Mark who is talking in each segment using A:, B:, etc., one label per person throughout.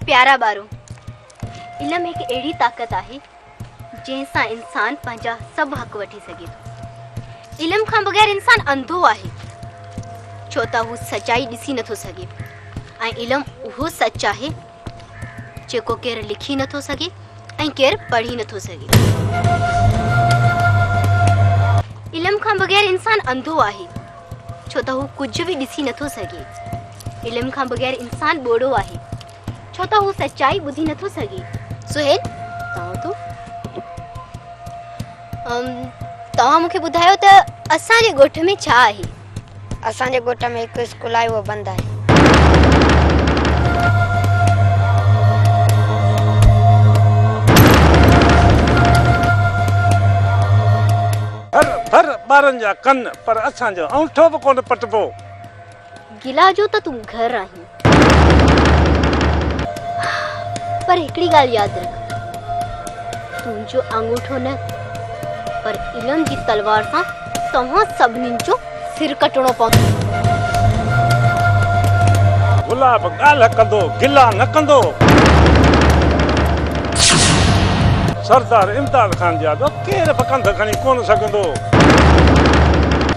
A: प्यारा बारो, इल्म एक अड़ी ताकत है जैसा इंसान पंहिंजा सब हक वठी सके थो। इल्म खां बगैर इंसान अंधो है, छो त हू सच्चाई ॾिसी नथो सघे ऐं इल्म उहो सच है जेको केर लिखी नथो सघे ऐं केर पढ़ी नथो सघे। इल्म खां बगैर इंसान अंधो है, छो त हू कुछ भी ॾिसी नथो सघे। इल्म खां बगैर इंसान ॿोड़ो है, छो त हू सच्चाई ॿुधी नथो सघे। सुहेल, तव्हां मूंखे ॿुधायो त असांजे ॻोठ में छा आहे?
B: असांजे ॻोठ में हिकु स्कूल आहे, उहो बंदि आहे।
C: हर ॿारनि जा कन पर असांजो अंगूठो बि कोन पटबो।
A: गिला जो त तूं घर आहीं, पर हिकिड़ी ॻाल्हि यादि रख, तुंहिंजो अंगूठो न पर इल्म जी तलवार सां तव्हां सभिनीनि जो सिर कटणो पवंदो।
C: गुलाब ॻाल्हि कंदो, गिला न कंदो। सरदार इम्तियाज़ खान जा तो केर बि कंध खणी कोन सघंदो।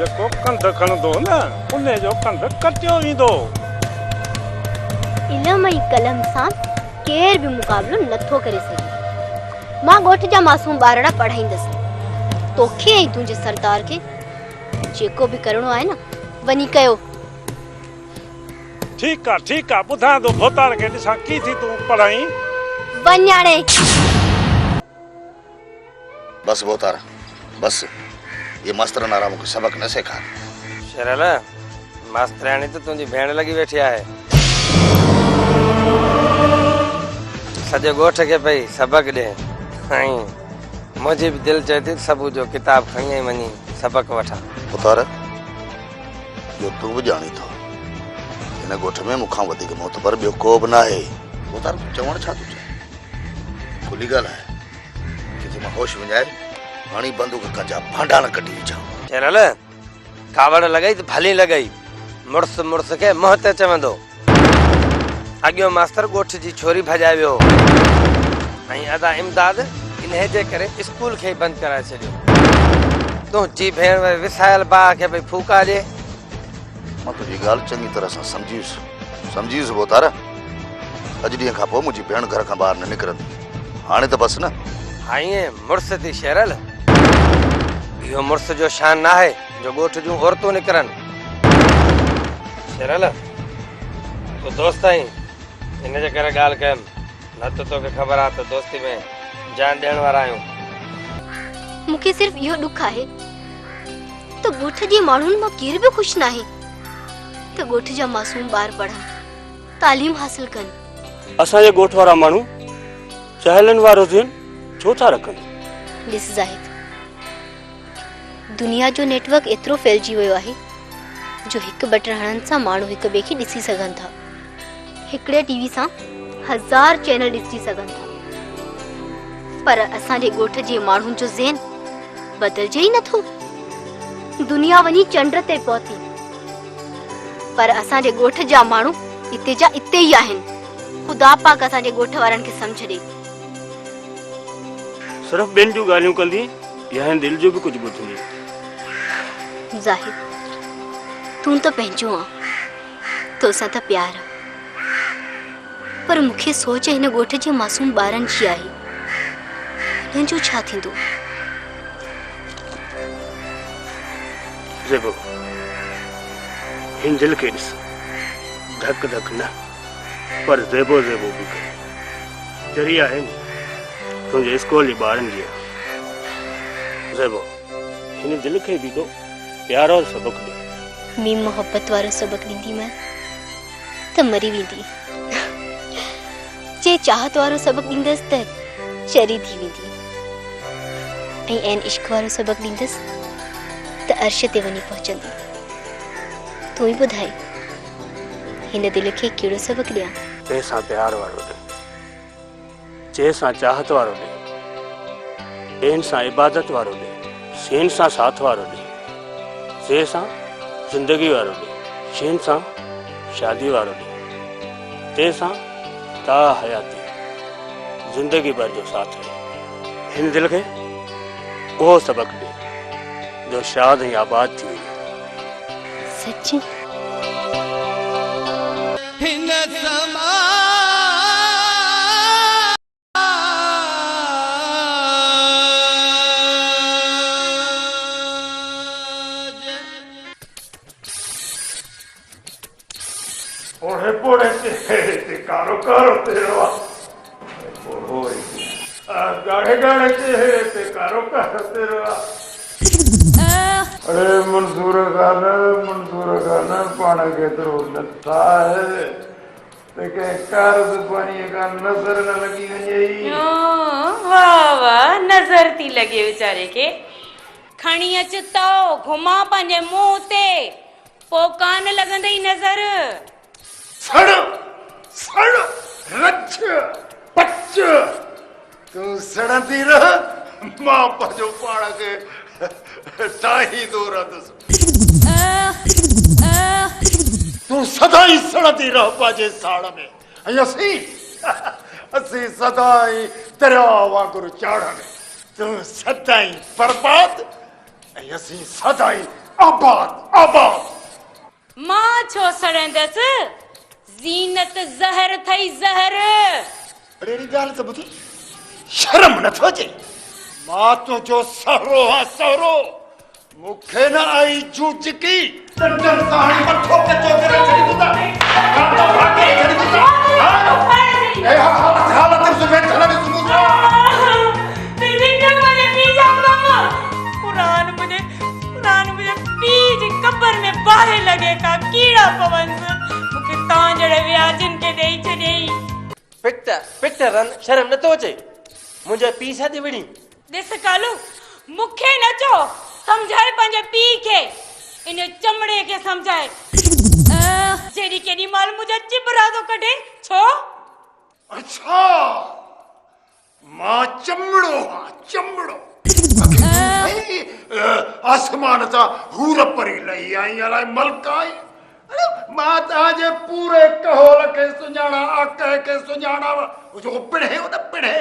C: जेको कंध खणंदो न उन जो कंध कटियो वेंदो।
A: इल्म ऐं कलम सां केर बि मुक़ाबिलो नथो करे सघे। मां ॻोठ जा मासूम ॿारड़ा पढ़ाईंदसि, तोखे ऐं तुंहिंजे सरदार खे जेको बि करिणो आहे न वञी कयो।
C: ठीकु आहे, ॿुधां थो भोतार खे ॾिसां की थी तूं पढ़ाई।
A: वञ हाणे।
D: बस भोतार बस, ये मास्तरन आराम को सबक न सिखार।
E: शरल मास्तराणी तो तुझी भेण लगी बैठी है, सॼो ॻोठ के पई सबक दे। मुझे भी दिल चाहे थी सब जो किताब खणी वनी सबक वठा।
D: भोतार जो तू भी जानी तो इन ॻोठ में मुखां वधीक मोतबर ॿियो को बि न आहे। भोतार चवण छा तू चाहे? खुली ॻाल्हि आहे, किथे मां होश विञाए हाणी बंदूक कंजा भांडा न कढी विझां।
E: शरल कावड़ लगाई तो भली लगाई, मुड़स मुड़स के मोहते चवंदो। अॻियो मास्तर ॻोठ जी छोरी भॼाए वियो ऐं अदा इमदाद इन्हे जे करे स्कूल खे बंदि कराए छॾियो। तुंहिंजी भेण विसायल भाउ खे भई फूका ॾे।
D: मां तुंहिंजी ॻाल्हि चङी तरह सां सम्झीसि भोतार। अॼु ॾींहं खां पोइ मुंहिंजी भेण घर खां ॿाहिरि न निकिरंदी। हाणे त बसि न।
E: हाँ मुड़स थी शरल, यो मुड़स जो शान ना है जो ॻोठ जूं औरतूं निकरन। शरल तो दोस्त आई इन जे करे ॻाल्हि कयम, न तो तोखे ख़बर आहे त दोस्ती में जान ॾियण वारा आहियूं।
A: मूंखे सिर्फ़ इहो ॾुख आहे त ॻोठ जे माण्हुनि मां केर बि ख़ुशि न आहे त ॻोठ जा मासूम ॿार पढ़नि, तालीम हासिल कनि।
F: असांजे ॻोठ वारा माण्हू चहलनि वारो ज़हन छो था रखनि?
A: ॾिस ज़ाहिद, दुनिया जो नेटवर्क एतिरो फैलिजी वियो आहे जो हिकु बटन हणण सां माण्हू हिक ॿिए खे ॾिसी सघनि था। हिकिड़े टीवी सां 1000 चैनल ॾिसी सघनि था, पर असांजे ॻोठ जे माण्हुनि जो ज़हन बदिलजे ई नथो। दुनिया वञी चंड ते पहुती, पर असांजे ॻोठ जा माण्हू इते जा इते ई आहिनि। ख़ुदा पाक असांजे ॻोठ वारनि खे सम्झ ॾे।
F: सिर्फ़ ॿियनि जूं ॻाल्हियूं कंदी या हिन दिल जो भी कुछ ॿुधंदी?
A: ज़ाहिद, तूं त पंहिंजो आ, तोसां त प्यार आ, पर मूंखे सोच हिन ॻोठ जे मासूम ॿारनि जी आहे। हिन जो छा थींदो?
F: ज़ेबो, हिन दिल खे ॾिस, धक धक न पर ज़ेबो ज़ेबो भी कर। ज़रिया है तुझे स्कूल जी ॿारनि जी। ज़ेबो, हिन दिल खे भी तो प्यार और सबक दे।
A: मी मोहब्बत वारो सबक ॾींदी मैं त मरी वेंदी, जे चाहत वारो सबक ॾींदसि त चरी थी वेंदी, ऐं ऐन इश्क वारो सबक ॾींदसि त अर्श ते वञी पहुचंदी। तूं ई ॿुधाए, हिन दिल खे कहिड़ो सबक ॾियां?
F: तंहिंसां प्यार वारो ॾे, जंहिंसां चाहत वारो ॾे, ॿियनि सां इबादत वारो ॾे, सेन सां साथ वारो ॾे, से सां ज़िंदगी वारो ॾे, शेन सां शादी वारो ॾे, ते सां ता हयाती जिंदगी भर जो साथ रहे हिन दिल खे वो सबक दे जो शाद ही आबाद थी वई।
A: सच्ची?
C: ओहे पोड़े ते कारो कारो तेरा ओए गाड़े गाड़े ते कारो कारो तेरा अरे मंसूर खान पाना के तरह नथा है ते के कारद पानी का नजर न लगी वई।
G: वाह वाह नजर थी लगे बेचारे के खणी अच तो घुमा पंहिंजे मुंह ते पो कान लॻंदई नज़र।
C: सड़ सड़ रच पच तू सड़ती रह मां पंहिंजो पाण खे टाही दो रदस तू सदाई सड़ती रह पंहिंजे साड़ में ऐं असीं सदाई दरिया वांगुरु चाढ़न तू सदाई बर्बाद ऐं असीं सदाई आबाद आबाद।
G: मां छो सड़ंदसि ज़ीनत ज़हर थई ज़हर।
C: अहिड़ी ॻाल्हि त ॿुधी शर्म नथो अचे मां तुंहिंजो सहरो हा सहरो मूंखे न आई जूझ की डंडन सां हाणे मथो कचो करे छॾी दूंदा कांदा भागे छॾी दूंदा ए हालत सुबह थला ॾिस मूंसा
G: बिल्डिंग वाले पीजा मामा कुरान मुझे पी जी कब्र में बाहे लगे का कीड़ा पवंस मुखे तां जड़े व्याजन के देई छॾई।
E: पिट रन शर्म न तो अचे मुझे पी साथी विड़ी
G: ॾिस कालू मुखे न चो समझाए पंहिंजे पी के इन चमड़े के समझाए जेडी केडी माल मुझे चिबरा तो कढे छो।
C: अच्छा मां चमड़ो हा चमड़ो आसमान ता हूर परी लई आई अलाए मलकाई मां ताजे पूरे कहोल के सुञाणा आके के सुञाणा जो पिणे न पिणे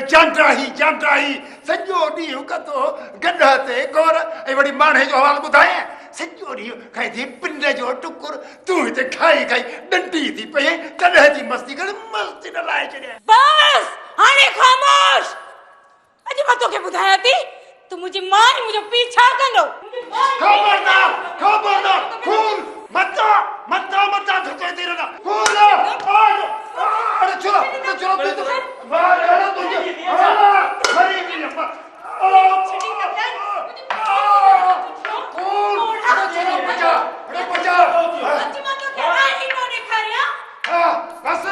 C: जांटाही सॼो ॾींहुं कतो गॾ ते गोर ऐं वरी माणे जो हाल ॿुधाए सॼो ॾींहुं खाई थी पिंड जो टुकुर तूं हिते खाई डंडी थी पई तॾहिं थी मस्ती करे मस्ती न लाए छॾिया।
G: बस हाणे खामोश अॼु मां तोखे ॿुधायां थी तू मुंहिंजी मां मुंहिंजो पीछा कंदो।
C: खबरदार खून मत धके दे रहा खून अरे चलो बाहर आना तुझे मरी भी ना खून अरे बचा
G: अॼु मां तोखे आई न ॾेखारियां।
C: हां बस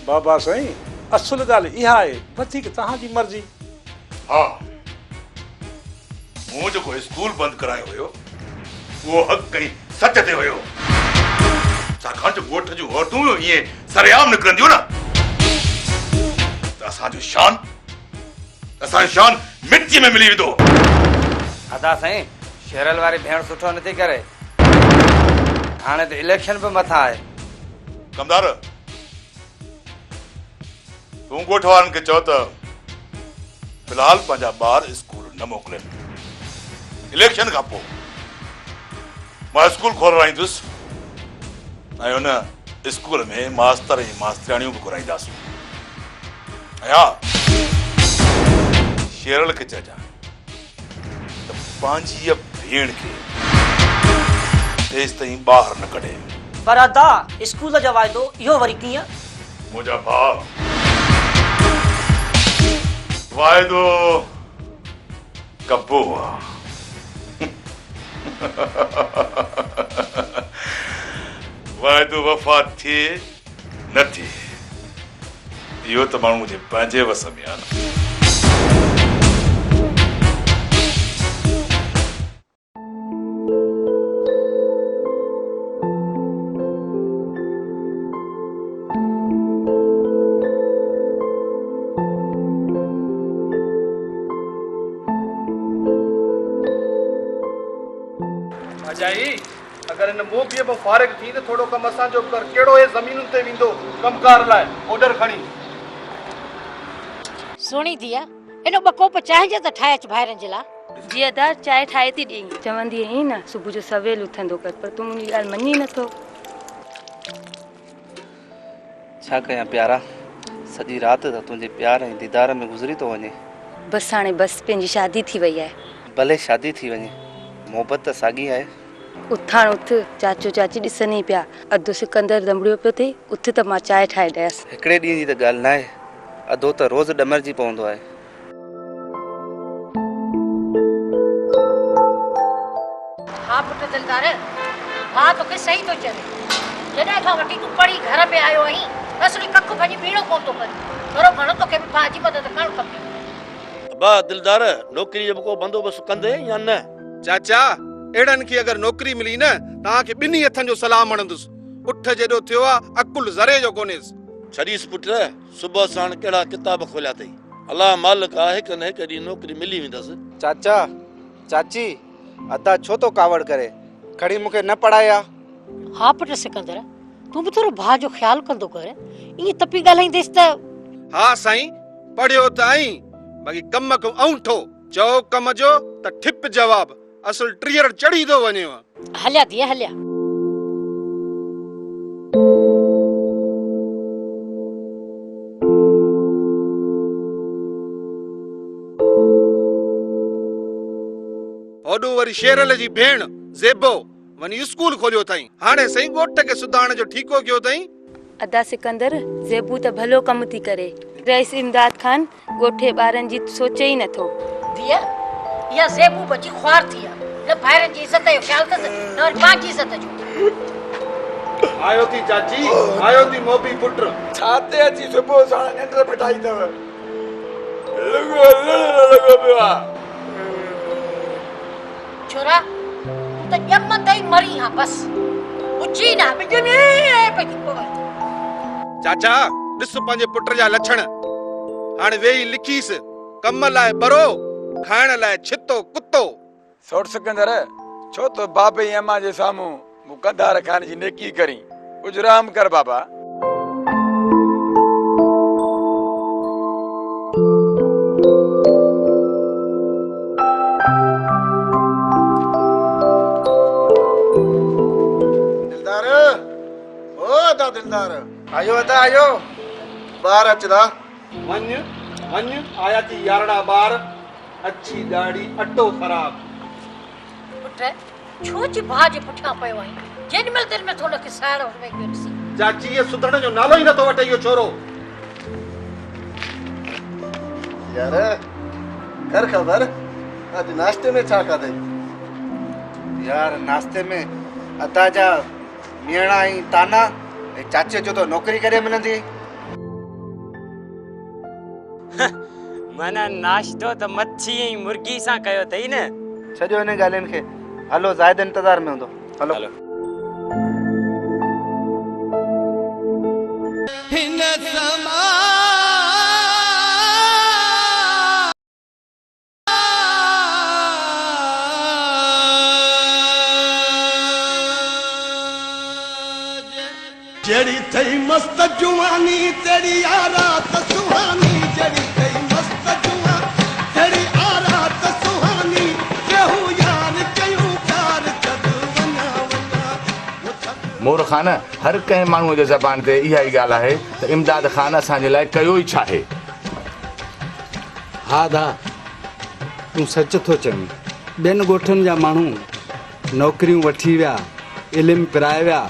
C: बाबा साईं असुल ॻाल्हि इहा आहे वधीक तव्हांजी मर्ज़ी।
H: हाँ मूं जेको स्कूल बंदि करायो हुयो उहो हक़ कई सच ते हुयो छाकाणि जो ॻोठ जूं औरतूं ईअं सरेआम निकिरंदियूं न त असांजो शान मिटीअ में मिली वेंदो।
E: अदा साईं शेरल वारी भेण सुठो नथी करे हाणे त इलेक्शन पे मथा आहे।
H: कमदार तूं ॻोठ वारनि खे चओ त फिलहाल पंहिंजा ॿार स्कूल न मोकिलनि इलेक्शन खां पोइ मां स्कूल खोलाईंदुसि ऐं हुन स्कूल में मास्तर ऐं मास्तराणियूं बि घुराईंदासीं। ऐं हा शेरल खे चइजां त पंहिंजी भेण खे तेसि ताईं ॿाहिरि न कढे।
I: पर अदा स्कूल जो वाइदो इहो वरी कीअं?
H: मुंहिंजा भाउ वाइदो कबो आहे वाइदो वफ़ा थिए न थिए इहो त माण्हू जे पंहिंजे वस में आहे न।
J: अजाई अगर इन मोबीअ में फारिग थी त थोड़ो कम असांजो कर केड़ो ए ज़मीनुनि ते विंदो कमकार लाइ ऑर्डर खणी।
K: सुणी दिया एनो ॿ कोप चांहि जा त ठाहे अच ॿाहिरनि जे लाइ।
G: जी अदा चांहि ठाहे थी ॾेई चवंदी आहीं न सुबुह जो सवेल उथंदो कर पर तूं मुंहिंजी ॻाल्हि मञी नथो।
L: छा कयां प्यारा, सॼी राति त तुंहिंजे प्यार ऐं दीदार में गुज़री थो वञे।
G: बसि हाणे बसि पंहिंजी शादी थी वई आहे।
L: भले शादी थी वञे, मोहबत त साॻी आहे।
G: उथाण उथ, चाचो चाची ॾिसनि पिया, अधु सिकंदर दमड़ियो पियो थिए, उथ त मां चांहि ठाहे ॾियसि।
L: हिकिड़े ॾींहं जी त ॻाल्हि न आहे, अधो त रोज़ु ॾमरजी पवंदो आहे।
K: हा पुट दिलदार, मां तोखे सही थो चवे। जॾहिं खां वठी तूं पढ़ी घर में आयो आहीं असली कख भॼी बीणो कोन थो करे। थोरो घणो तोखे बि पंहिंजी मदद करणु खपे।
D: बा दिलदार, नौकरी जो को बंदोबस्त कंदे या न?
J: चाचा एड़न की अगर नौकरी मिली न ताके बिनी हथन जो सलाम मणंदुस। उठ जेडो थियो आ अकुल ज़रे जो कोनेस।
D: छडीस पुट, सुबह साण केड़ा किताब खोलिया तई। अल्लाह मालिक आहे कि न कदी नौकरी मिली वेंदस।
L: चाचा चाची अदा छो तो कावड़ करे, खड़ी मूंखे न पढ़ाया।
K: हा पुट सिकंदर, तूं बि थोरो भाउ जो ख्याल कंदो कर। ईअं तपी ॻाल्हाईंदेसि त।
J: हा साईं, पढ़ियो त आहीं, बाक़ी कम को औंठो चओ कम जो त ठिप जवाब। असल ट्रियर चढ़ी दो वने।
K: हलिया दिया हलिया।
J: ओडू वरी शेरल जी भेण ज़ेबो वनी स्कूल खोलियो थई। हाणे सही गोठ के सुधारण जो ठीको कयो थई।
G: अदा सिकंदर, ज़ेबू त भलो कम थी करे। रईस इमदाद खान गोठे ॿारनि जी सोचे ई नथो।
K: दिया या ज़ेबू बची ख्वार थी आ। न ॿाहिरनि जी इज़त जो ख्याल अथसि न वरी पंहिंजी इज़त जो।
J: आयो थी चाची, आयो थी मोबी पुट।
C: छाते अची सुबुह साण निंड बिठाई अथव। लॻो पियो आहे।
K: छोरा तूं त ॼम तई मरी हा बस। उची ना बिजु में पई पवे।
J: चाचा ॾिस पंहिंजे पुट जा लक्षण। हाणे वेही लिखीस, कम लाइ बरो, खाइण लाइ छितो कुत्तो।
M: सोट सिकंदर, छो तो बाबे अम्मा जे साम्हूं मुकद्दार खान जी नेकी करी। कुछ राम कर बाबा।
C: दिलदार, ओ अदा दिलदार, आयो अदा आयो। बाहर अचदा।
J: वञ वञ, आया थी यारड़ा बार, अच्छी दाढ़ी अटो खराब।
K: पुट छो जी भाउ जे पुठियां पियो आहीं? जेॾी महिल दिलि में थो लखे साहिड़ो वेही पियो ॾिसी।
J: चाची ये सुधरण जो नालो ही नथो वठे इहो छोरो।
C: यार कर खबर, आज नाश्ते में छा खाधई?
L: यार नाश्ते में अदा जा मियणा ऐं ताना ऐं चाचे जो तो नौकरी करे मिलंदी।
E: माना नाश्तो त मच्छी ऐं मुर्गी सां कयो अथई न।
L: छॾियो हिन ॻाल्हियुनि खे। हलो ज़ाहिद इंतज़ार में हूंदो। हलो
N: हिन समा जड़ी थई मस्त जुवानी तेरी आरात सुहानी। जड़ी थई मस्त जुवानी तेरी आरात सुहानी। केहू यार कयूं प्यार कद वना वना।
O: मोर खान, हर कंहिं माण्हूअ जे ज़बान ते इहा ई ॻाल्हि आहे त इमदाद खान असांजे लाइ कयो ई छा आहे।
P: हा दा, तूं सच थो चवीं। ॿियनि ॻोठनि जा माण्हू नौकरियूं वठी विया, इल्मु पिराए विया।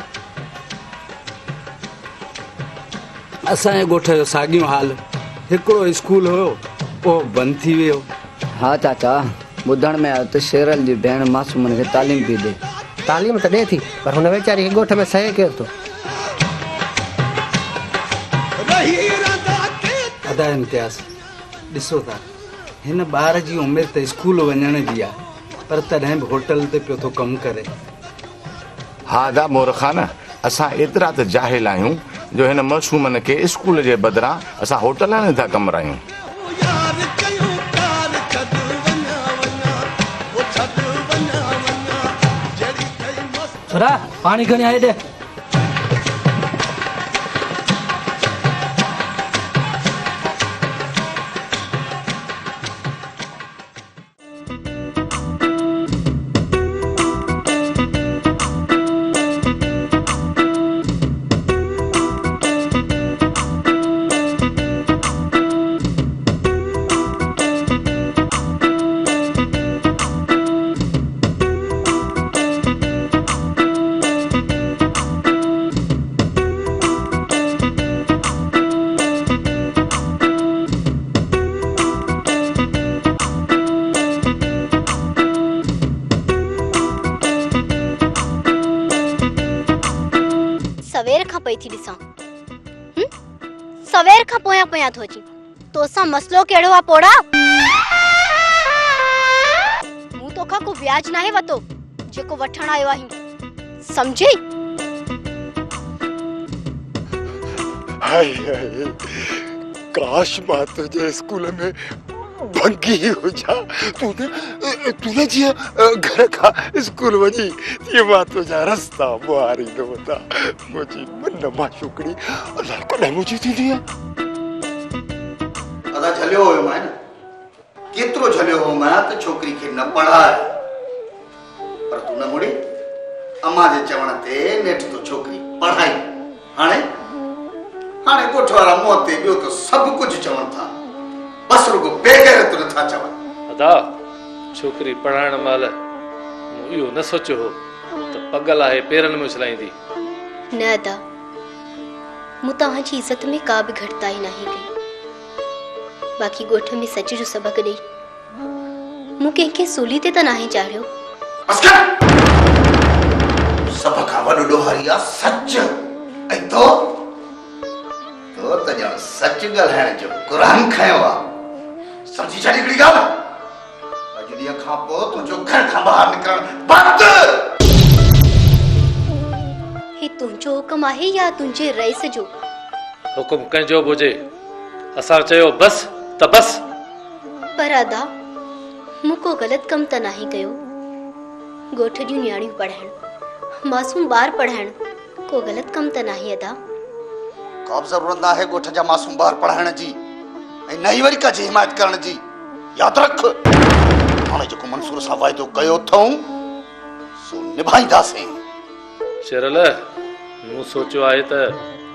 P: असांजे ॻोठ जो साॻियो हाल। हिकिड़ो स्कूल हुयो, उहो बंदि थी वियो।
Q: हा चाचा, ॿुधण में आयो त शेरल जी भेण मासूमनि खे तालीम पई ॾे।
R: तालीम त ॾे थी, पर हुन वीचारी खे ॻोठ में सहे केरु थो।
P: अदा इम्तियाज़, ॾिसो था, हिन ॿार जी उमिरि त स्कूल वञण जी आहे, पर तॾहिं बि होटल ते पियो थो कमु करे।
O: हा दा मोर खान, असां एतिरा त जाहिल आहियूं जो हिन मासूमनि खे स्कूल जे बदिरां असां होटल में था कमरायूं।
P: छोरा पानी खणी आए दे।
A: सवेर खां पई थी ॾिसां सवेर खां पोयां पोयां थो अची तोसां मसलो कहिड़ो आहे पोड़ा मूं तोखां को ब्याज नाहे वतो जेको वठण आयो आहीं समझी।
C: हाय हाय काश मां तुझे स्कूल में भंगी हुजा तूने जी घर का स्कूल वजी ये मां तुझा रास्ता मुहारी न होता मुझी मन मां शुकड़ी अल्लाह को न मुझी थी दिया
D: अदा झलियो हो मैं केतरो झलियो हो मैं तो छोकरी के न पढ़ाए पर तू न मुड़ी अम्मा जे चवण ते नेठ तो छोकरी पढ़ाई हाणे हाणे कोठवारा मोते बियो तो सब कुछ चवण था बस रुगो बेगैरत न था चवण।
S: अदा छोकरी पढ़ाइण महिल मूं इहो न सोचियो हो त पगल आहे पेरनि में उछलाईंदी।
A: न अदा मूं तव्हांजी इज़त में का बि घटिताई नहीं कई बाक़ी ॻोठ में सच जो सबक ॾेई मूं कंहिंखे सूली ते त नाहे चाढ़ियो।
D: सब खां वॾो ॾोहारी आहे सच ऐं तो त ॼण सच ॻाल्हाइण जो क़ुरान खयो आहे समझी छा हिकिड़ी ॻाल्हि अॼु ॾींहं खां पोइ तुंहिंजो घर खां ॿाहिरि निकिरणु बंदि।
A: ही तुंहिंजो हुकुम आहे या तुंहिंजे रईस जो?
S: हुकुम कंहिंजो बि हुजे असां चयो बस त बस।
A: पर अदा मूं को ग़लति कमु त नाहे कयो ॻोठ जूं न्याणियूं पढ़ाइण मासूम ॿार पढ़ाइण को ग़लति कमु त नाहे अदा।
D: का ज़रूरत ना है ॻोठ जा मासूम ॿार पढ़ाइण जी ऐं नई वरी का जी हिमायत करण जी। यादि रख हाणे जेको मंसूर सां वाइदो कयो अथऊं सो निभाईंदासीं।
S: शेरल मूं सोचियो आहे त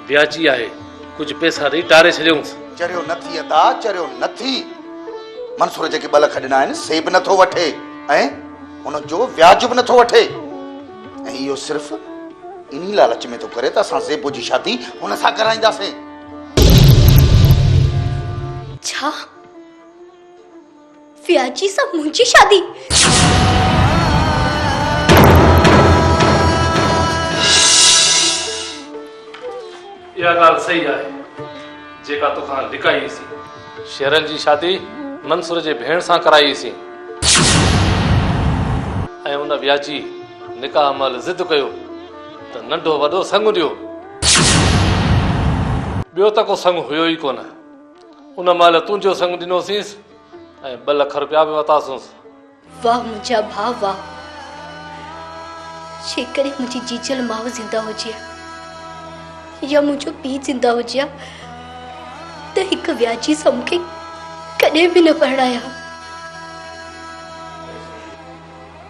S: ब्याजी आहे कुझु पैसा ॾेई टारे छॾियूंसि।
D: चरियो नथी अदा चरियो नथी मंसूर जेके ॿ लख ॾिना आहिनि से बि नथो वठे ऐं उनजो व्याज बि नथो वठे ऐं इहो सिर्फ़ु इन्ही लालच में तो करे त असां ज़ेबो जी शादी हुन सां कराईंदासीं।
A: छा व्याजी सां मुंहिंजी शादी?
S: इहा ॻाल्हि सही आहे जेका तोखां लिकाईसीं। शेरल जी शादी मंसूर जे भेण सां कराईसीं ऐं उन व्याजी निकाह महिल ज़िद कयो त नंढो वॾो संग ॾियो। ॿियो त को संग हुयो ई कोन। उन महिल तुंहिंजो संग ॾिनोसींसि ऐं 2 लख रुपया बि वरितासींसि।
A: वाह मुंहिंजा भाउ वाह जेकॾहिं मुंहिंजी जीजल माउ ज़िंदा हुजे या मुंहिंजो पीउ ज़िंदा हुजे त हिकु व्याजी सां मूंखे कॾहिं बि न पढ़ाया।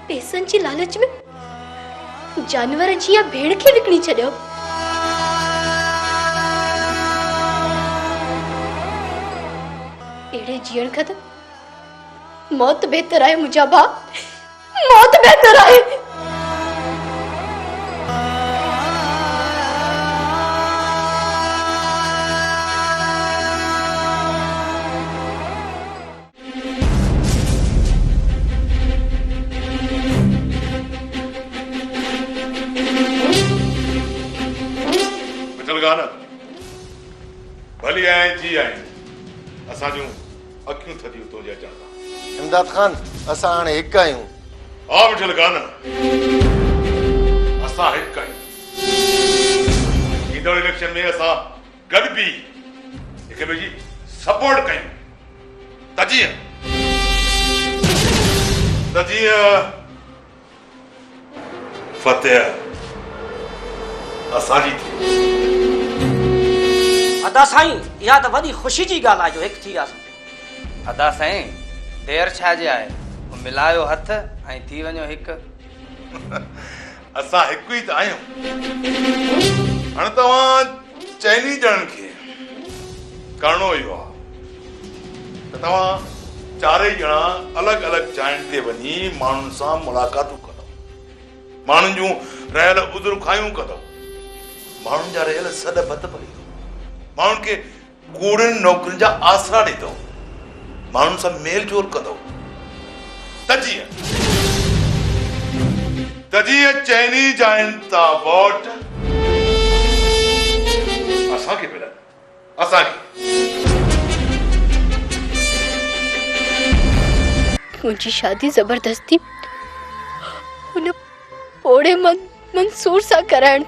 A: पैसनि जी लालच में जानवर जी या भेड़ खे विकिणी छॾियो। अहिड़े जीअण खां त मौत बहितर आहे मुंहिंजा भाउ मौत बहितर आहे।
H: भली आए जी आए असा जो अखियूं थदियूं तो जे अचण।
T: इमदाद खान असा हाणे हिक आयूं।
H: आ मिठल गाना असा हिक आयूं। ईंदड़ इलेक्शन में असा गड भी एक ॿिए जी सपोर्ट कयूं तजीअ फतेह असांजी थी।
I: अदा साईं इहा त वॾी ख़ुशी जी ॻाल्हि आहे जो हिकु थी वियासीं।
E: अदा साईं देर छाजे आहे, मिलायो हथ ऐं थी वञो हिकु।
H: असां हिकु ई त आहियूं। हाणे तव्हां चइनी ॼणनि खे करणो इहो आहे त तव्हां चारई ॼणा अलॻि अलॻि जाइनि ते वञी माण्हुनि सां मुलाक़ातूं कंदव, माण्हुनि जूं रहियल उज़र खायूं कंदव, माण्हुनि जा रहियल सॾ बत भरींदव, माण्हुनि खे कूड़नि नौकरियुनि जा आसरा ॾींदव, माण्हुनि सां मेल जोल कंदव। त जीअं चइनी जाइनि तां वोट असांखे मिलनि, असांखे।
A: मुंहिंजी शादी ज़बरदस्ती हुन पोड़े मंसूर सां कराइण